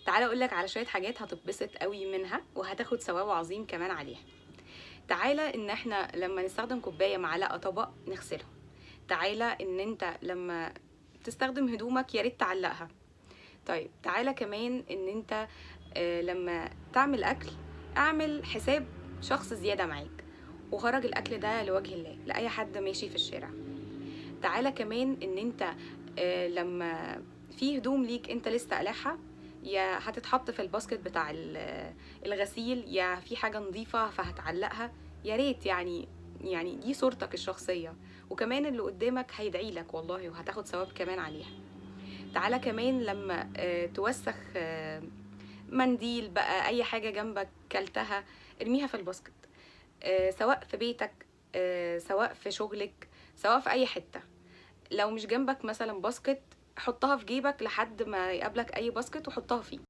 تعالى اقولك على شوية حاجات هتتبسط قوي منها وهتاخد ثواب عظيم كمان عليها. تعالى ان احنا لما نستخدم كوباية معلقة طبق نغسلهم. تعالى ان انت لما تستخدم هدومك يا ريت تعلقها. طيب تعالى كمان ان انت لما تعمل اكل اعمل حساب شخص زيادة معاك وخرج الاكل ده لوجه الله لاي حد ماشي في الشارع. تعالى كمان ان انت لما في هدوم ليك انت لسه قلعها يا هتتحط في الباسكت بتاع الغسيل يا في حاجة نظيفة فهتعلقها. يا ريت يعني دي صورتك الشخصية، وكمان اللي قدامك هيدعي لك والله وهتاخد ثواب كمان عليها. تعالى كمان لما توسخ منديل بقى اي حاجة جنبك كلتها ارميها في الباسكت. سواء في بيتك سواء في شغلك سواء في اي حتة. لو مش جنبك مثلا باسكت حطها في جيبك لحد ما يقابلك اي باسكت وحطها فيه.